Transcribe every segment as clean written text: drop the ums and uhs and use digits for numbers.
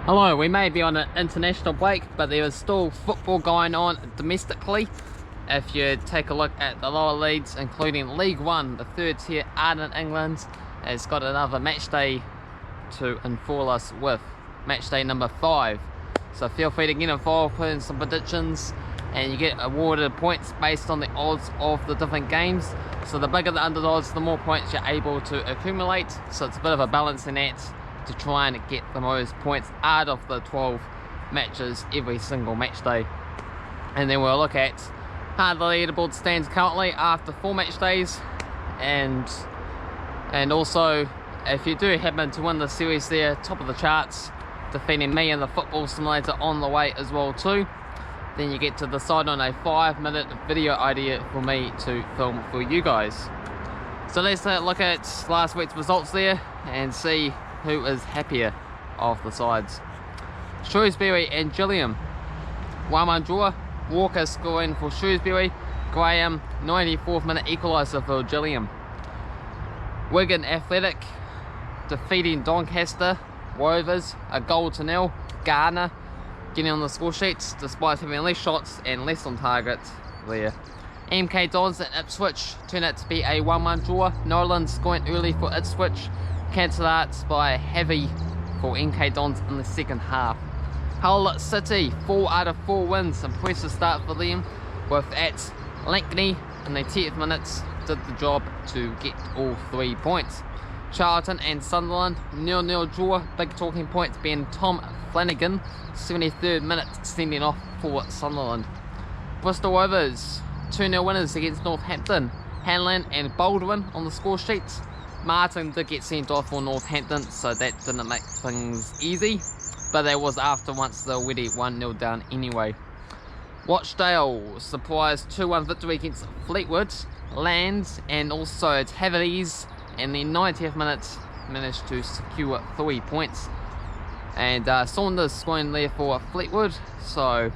Hello, we may be on an international break, but there is still football going on domestically. If you take a look at the lower leagues, including League One, the third tier out in England, has got another match day to enthrall us with. Match day number 5. So feel free to get involved, put in some predictions, and you get awarded points based on the odds of the different games. So the bigger the underdogs, the more points you're able to accumulate. So it's a bit of a balancing act to try and get the most points out of the 12 matches every single match day. And then we'll look at how the leaderboard stands currently after 4 match days, and also if you do happen to win the series there, top of the charts, defeating me in the Football Simulator on the way as well too, then you get to decide on a 5-minute video idea for me to film for you guys. So let's look at last week's results there and see who is happier of the sides. Shrewsbury and Gillingham, 1-1 draw. Walker scoring for Shrewsbury, Graham 94th minute equaliser for Gillingham. Wigan Athletic defeating Doncaster Rovers a 1-0. Garner getting on the score sheets despite having less shots and less on target there. MK Dons and Ipswich turned out to be a 1-1 draw. Nolan scoring early for Ipswich, cancelled out by Heavy for MK Dons in the second half. Hull City, 4 out of 4 wins, impressive start for them, with at Lankney in the 10th minutes did the job to get all 3 points. Charlton and Sunderland, 0-0 draw, big talking points being Tom Flanagan, 73rd minute sending off for Sunderland. Bristol Rovers, 2-0 winners against Northampton, Hanlon and Baldwin on the score sheets. Martin did get sent off for Northampton, so that didn't make things easy, but that was after once they were already 1-0 down anyway. Rochdale, surprise 2-1 victory against Fleetwood. Lands and also Tavernese in the 90th minute managed to secure 3 points. And Saunders scoring there for Fleetwood, so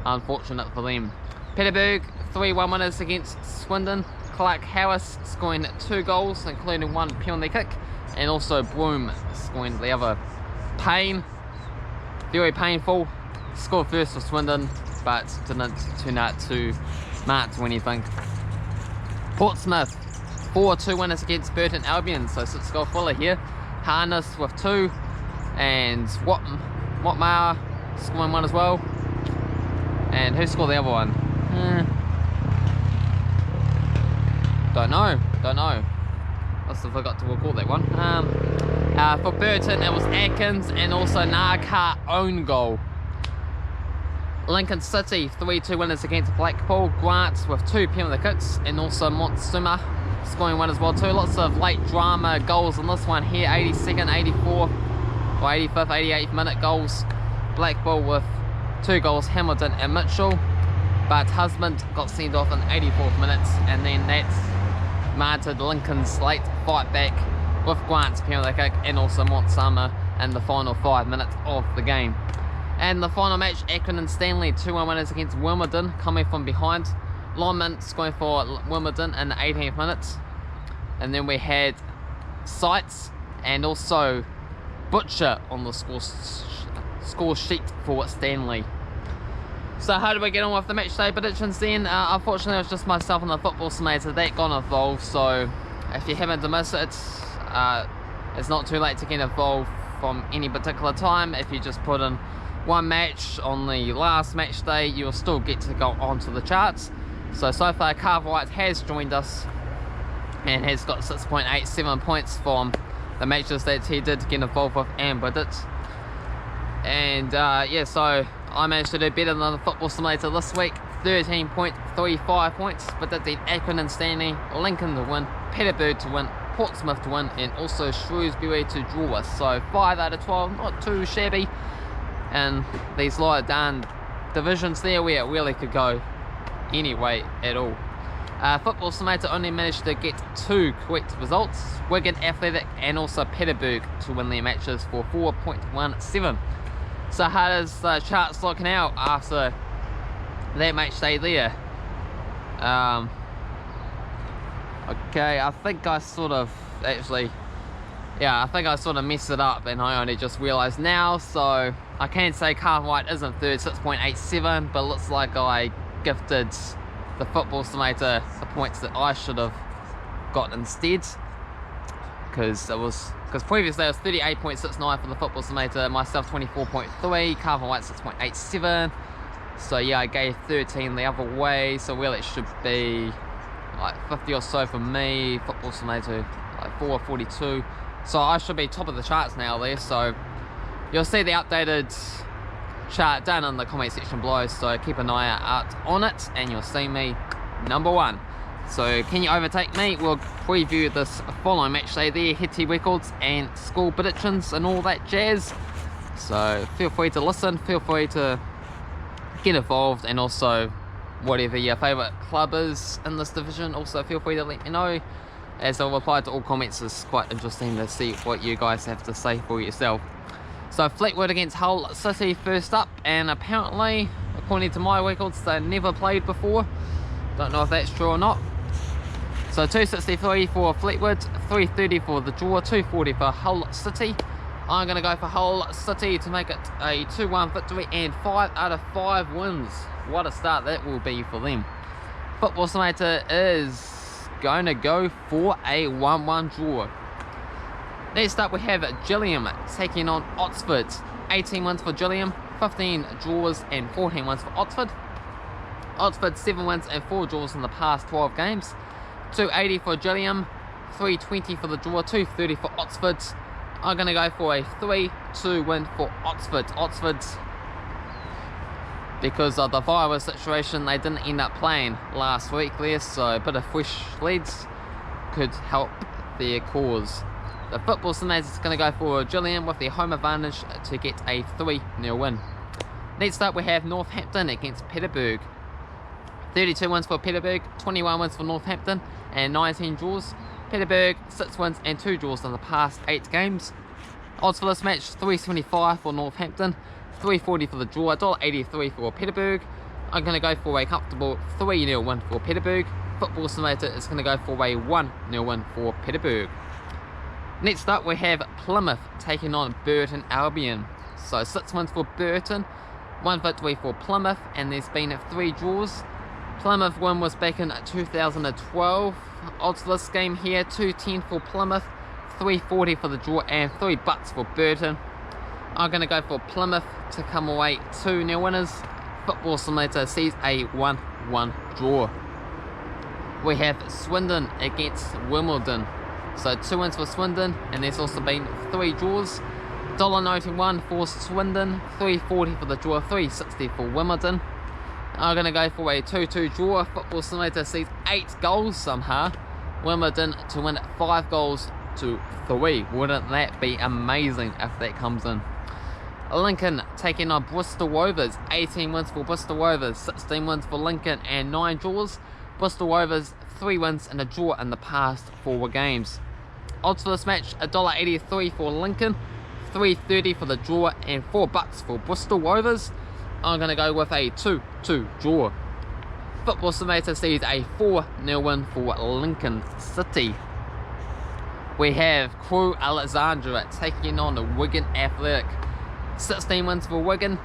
unfortunate for them. Pederberg, 3-1 winners against Swindon. Clark Harris scoring 2 goals, including 1 penalty kick, and also Broom scoring the other. Payne, very painful, scored first for Swindon, but didn't turn out to mark to anything. Portsmouth, 4-2 winners against Burton Albion, so 6-goal fuller here. Harness with 2, and Watmar scoring 1 as well. And who scored the other one? Don't know. Must have forgot to record that one. For Burton, it was Atkins and also Narkar own goal. Lincoln City, 3-2 winners against Blackpool. Grant with 2 penalty kicks, and also Montsuma scoring 1 as well too. Lots of late drama goals in this one here. 82nd, 84th, or 85th, 88th minute goals. Blackpool with 2 goals, Hamilton and Mitchell. But Husband got sent off in 84th minutes, and then that's martyred Lincoln's late fight back with Grant's penalty kick and also Montsama in the final 5 minutes of the game. And the final match, Accrington and Stanley, 2-1 winners against Wimbledon, coming from behind. Longman scoring for Wimbledon in the 18th minutes. And then we had Sights and also Butcher on the score sheet for Stanley. So how do we get on with the match day predictions then? Unfortunately it was just myself and the Football Simulator that got involved, so if you happen to miss it, it's not too late to get involved from any particular time. If you just put in 1 match on the last match day, you'll still get to go onto the charts. So far Cavan Wright has joined us and has got 6.87 points from the matches that he did get involved with and predict. And yeah, so I managed to do better than the Football Simulator this week. 13.35 points, but that did Accrington and Stanley, Lincoln to win, Pederberg to win, Portsmouth to win, and also Shrewsbury to draw us. So 5 out of 12, not too shabby. And these lower down divisions there where it really could go any way at all. Football Simulator only managed to get 2 correct results. Wigan Athletic and also Pederberg to win their matches for 4.17. So how does the charts look now after that match day there? Okay, I think I sort of actually yeah, I think I sort of messed it up and I only just realised now. So I can say Cavan Wright is in third, 6.87, but it looks like I gifted the Football Simulator the points that I should have got instead, because previously it was 38.69 for the Football Simulator, myself 24.3, Cavan Wright 6.87. So yeah, I gave 13 the other way, so really it should be like 50 or so for me. Football Simulator like 442, so I should be top of the charts now there. So you'll see the updated chart down in the comment section below, so keep an eye out on it and you'll see me number 1. So can you overtake me? We'll preview this following match day there, head to records and score predictions and all that jazz. So feel free to listen, feel free to get involved, and also whatever your favourite club is in this division, also feel free to let me know, as I'll reply to all comments. It's quite interesting to see what you guys have to say for yourself. So Fleetwood against Hull City first up, and apparently according to my records they never played before. Don't know if that's true or not. So 263 for Fleetwood, 330 for the draw, 240 for Hull City. I'm going to go for Hull City to make it a 2-1 victory and 5 out of 5 wins. What a start that will be for them. Football Simulator is going to go for a 1-1 draw. Next up we have Gillingham taking on Oxford. 18 wins for Gillingham, 15 draws and 14 wins for Oxford. Oxford 7 wins and 4 draws in the past 12 games. 280 for Gillingham, 320 for the draw, 230 for Oxford. I'm going to go for a 3-2 win for Oxford. Oxford, because of the virus situation, they didn't end up playing last week there, so a bit of fresh leads could help their cause. The Football Simulator is going to go for Gillingham with their home advantage to get a 3-0 win. Next up we have Northampton against Pederberg. 32 wins for Pederberg, 21 wins for Northampton and 19 draws. Pederberg 6 wins and 2 draws in the past 8 games. Odds for this match 375 for Northampton, 340 for the draw, $1.83 for Pederberg. I'm going to go for a comfortable 3-0 win for Pederberg. Football Simulator is going to go for a 1-0 win for Pederberg. Next up we have Plymouth taking on Burton Albion. So 6 wins for Burton, 1 victory for Plymouth, and there's been 3 draws. Plymouth win was back in 2012. Odds for this game here, 210 for Plymouth, 340 for the draw and 3 bucks for Burton. I'm going to go for Plymouth to come away 2-0 winners. Football Simulator sees a 1-1 draw. We have Swindon against Wimbledon. So 2 wins for Swindon, and there's also been 3 draws. $1.91 for Swindon, 340 for the draw, 360 for Wimbledon. I'm going to go for a 2-2 draw. Football Simulator sees 8 goals somehow. Wimbledon to win 5 goals to 3. Wouldn't that be amazing if that comes in? Lincoln taking on Bristol Rovers. 18 wins for Bristol Rovers, 16 wins for Lincoln and 9 draws. Bristol Rovers 3 wins and a draw in the past 4 games. Odds for this match $1.83 for Lincoln, 3.30 for the draw and 4 bucks for Bristol Rovers. I'm going to go with a 2-2 draw. Football Simulator sees a 4-0 win for Lincoln City. We have Crew Alexandra taking on the Wigan Athletic. 16 wins for Wigan,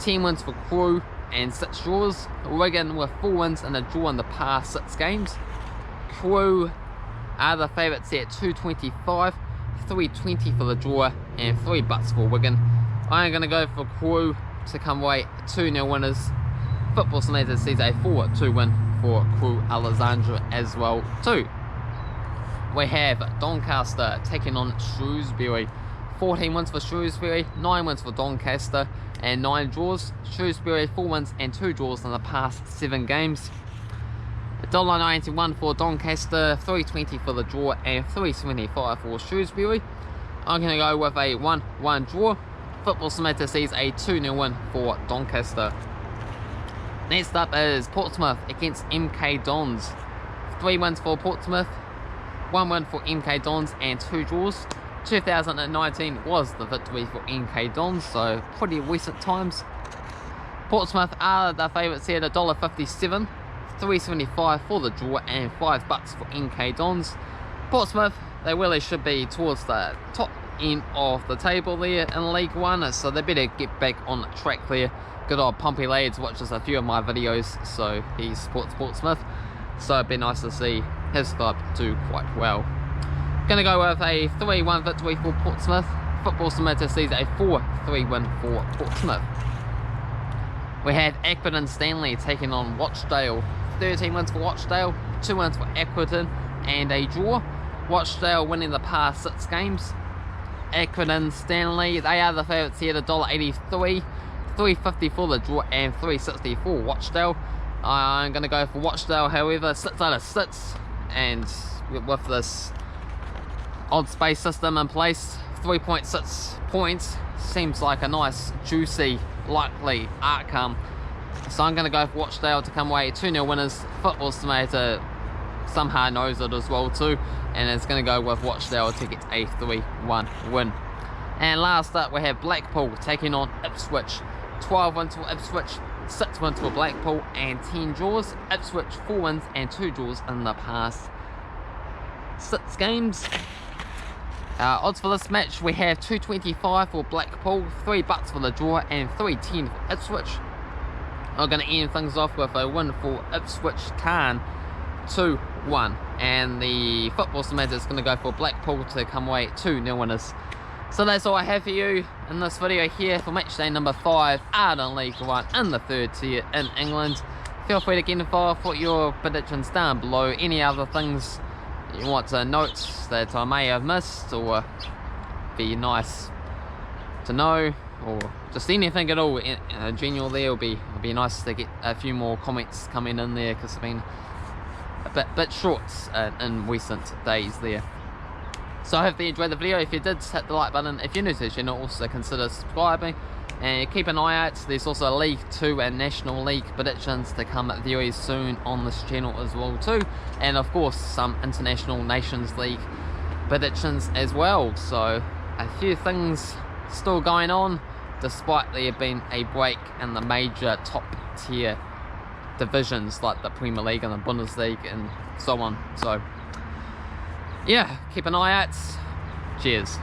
10 wins for Crew and 6 draws. Wigan with 4 wins and a draw in the past 6 games. Crew are the favourites here at 225, 320 for the draw and 3 bucks for Wigan. I'm going to go for Crew to come away 2-0 winners. Football Simulator sees a 4-2 win for Crew Alexandra as well too. We have Doncaster taking on Shrewsbury. 14 wins for Shrewsbury, 9 wins for Doncaster and 9 draws. Shrewsbury 4 wins and 2 draws in the past 7 games. $1.91 for Doncaster, 3.20 for the draw and 3.75 for Shrewsbury. I'm going to go with a 1-1 draw. Football Simulator sees a 2-0 win for Doncaster. Next up is Portsmouth against MK Dons. 3 wins for Portsmouth, 1 win for MK Dons and 2 draws. 2019 was the victory for MK Dons, so pretty recent times. Portsmouth are the favourites here at $1.57, 3.75 for the draw and 5 bucks for MK Dons. Portsmouth, they really should be towards the top end of the table there in League One, so they better get back on track there. Good old Pompey lads watches a few of my videos, so he supports Portsmouth, so it'd be nice to see his club do quite well. Gonna go with a 3-1 victory for Portsmouth. Football Simulator sees a 4-3 win for Portsmouth. We have Accrington Stanley taking on Rochdale. 13 wins for Rochdale, 2 wins for Accrington, and a draw. Rochdale winning the past 6 games. Accrington Stanley, they are the favourites here at $1.83, $3.50 for the draw and $3.60 for Rochdale. I'm going to go for Rochdale, however, 6 out of 6, and with this odd space system in place, 3.6 points seems like a nice, juicy, likely outcome. So I'm going to go for Rochdale to come away 2-0 winners. Football Simulator somehow knows it as well too, and it's going to go with Rochdale to get a 3-1 win. And last up we have Blackpool taking on Ipswich. 12 wins for Ipswich, 6 wins for Blackpool, and 10 draws. Ipswich 4 wins and 2 draws in the past 6 games. Odds for this match, we have 2.25 for Blackpool, $3 for the draw, and $3.10 for Ipswich. I'm going to end things off with a win for Ipswich Town, 2-1, and the Football Simulator is going to go for Blackpool to come away 2-0 winners. So that's all I have for you in this video here for matchday number 5 out in League One in the 3rd tier in England. Feel free to get involved, put your predictions down below. Any other things you want to note that I may have missed, or be nice to know, or just anything at all general there, it'll be nice to get a few more comments coming in there, because it's been a bit short in recent days there. So I hope you enjoyed the video. If you did, hit the like button. If you're new to the channel, also consider subscribing, and keep an eye out. There's also League 2 and National League predictions to come very soon on this channel as well too, and of course some International Nations League predictions as well. So a few things still going on, despite there being a break in the major top tier divisions like the Premier League and the Bundesliga and so on. So yeah, keep an eye out. Cheers.